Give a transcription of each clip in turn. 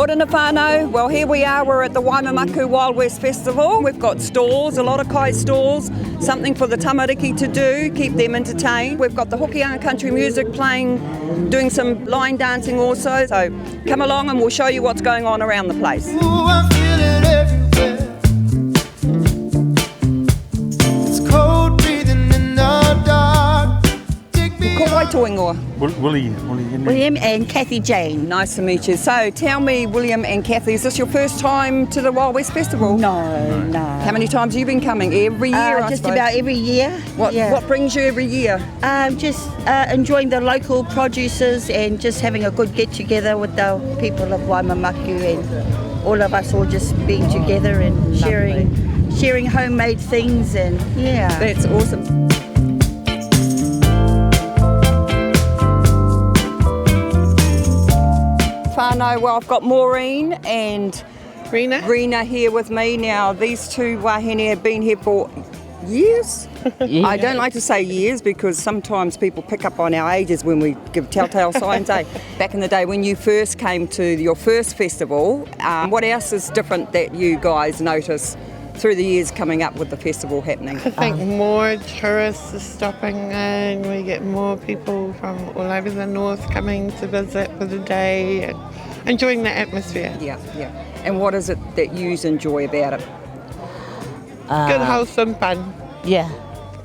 Morena whānau. Well, here we are, we're at the Waimamatku Wild West Festival. We've got stalls, a lot of kai stalls, something for the tamariki to do, keep them entertained. We've got the Hokianga country music playing, doing some line dancing also. So come along and we'll show you what's going on around the place. Ooh, I feel it everywhere. It's cold breathing in the dark. Take me Ko wai toingoa. William and Kathy Jane. Nice to meet you. So tell me, William and Kathy, is this your first time to the Wild West Festival? No. How many times have you been coming? Every year, I Just suppose? about every year. What brings you every year? Just enjoying the local producers and just having a good get together with the people of Waimamatku, and all of us all just being together and sharing homemade things, and That's awesome. Whānau, well, I've got Maureen and Rena here with me. Now, these two wahine have been here for years. Yeah. I don't like to say years because sometimes people pick up on our ages when we give telltale signs. Back in the day when you first came to your first festival, what else is different that you guys notice through the years coming up with the festival happening? I think more tourists are stopping in. We get more people from all over the north coming to visit for the day and enjoying the atmosphere. Yeah. And what is it that you enjoy about it? Good wholesome fun. Yeah.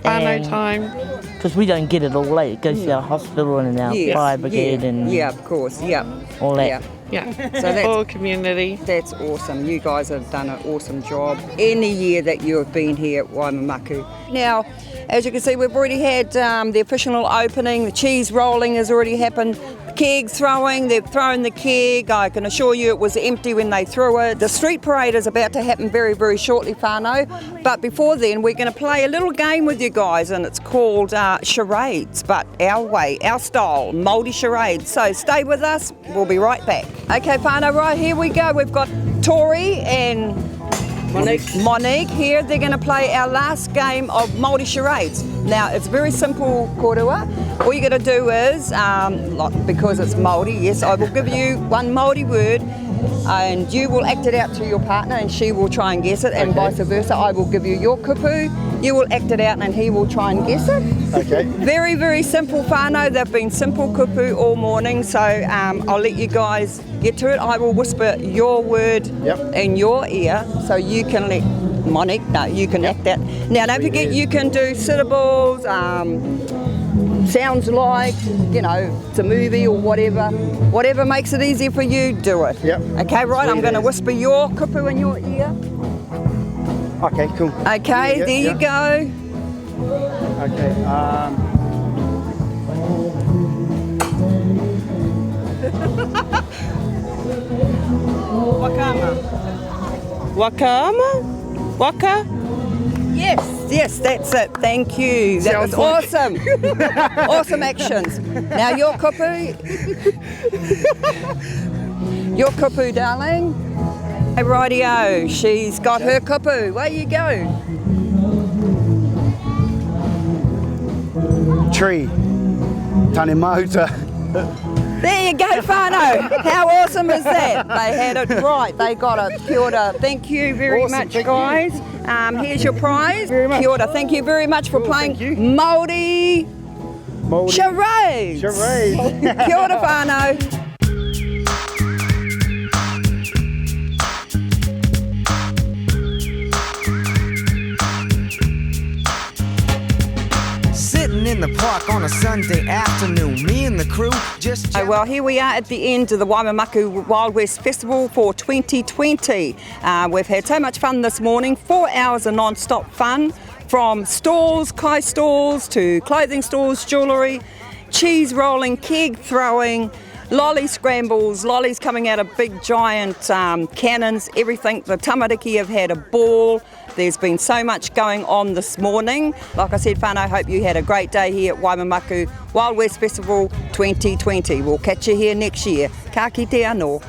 Whānau time. Because we don't get it all late. It goes to our hospital and our fire brigade and of course, all that. Yeah. So that's all community. That's awesome. You guys have done an awesome job any year that you have been here at Waimamatku. Now, as you can see, we've already had the official opening. The cheese rolling has already happened. Keg throwing, they've thrown the keg. I can assure you it was empty when they threw it. The street parade is about to happen very, very shortly, whānau. But before then, we're going to play a little game with you guys, and it's called charades, but our way, our style, Māori charades. So stay with us. We'll be right back. Okay, whānau, right, here we go. We've got Tori and Monique here. They're going to play our last game of Māori charades. Now, it's very simple, korua. All you got to do is, because it's Māori, yes, I will give you one Māori word and you will act it out to your partner and she will try and guess it, and vice versa. I will give you your kupu, you will act it out and he will try and guess it. Okay. Very, very simple, whānau. They've been simple kupu all morning, so I'll let you guys get to it. I will whisper your word in your ear so you can let Monique know, you can act that. Now, don't forget you can do syllables, sounds like, it's a movie or whatever. Whatever makes it easier for you, do it. Yep. Okay, right, I'm going to whisper your kupu in your ear. Okay, cool. Okay, there you go. Okay. Wakama? Waka? Yes, that's it. Thank you. That was awesome. Awesome actions. Now your kupu. Your kupu, darling. Hey, rightio. She's got her kupu. Where you go? Tree. Tane mahuta. There you go, whānau. How awesome is that? They had it right. They got it. Kia ora. Thank you very much, guys. Here's your prize. Kia ora. Thank you very much for playing Māori charades. Kia ora, whānau. In the park on a Sunday afternoon, me and the crew just... Well, here we are at the end of the Waimamatku Wild West Festival for 2020. We've had so much fun this morning, 4 hours of non-stop fun, from stalls, kai stalls, to clothing stores, jewellery, cheese rolling, keg throwing, lolly scrambles, lollies coming out of big giant cannons, everything. The tamariki have had a ball. There's been so much going on this morning. Like I said, whānau, I hope you had a great day here at Waimamatku Wild West Festival 2020. We'll catch you here next year. Ka kite anō.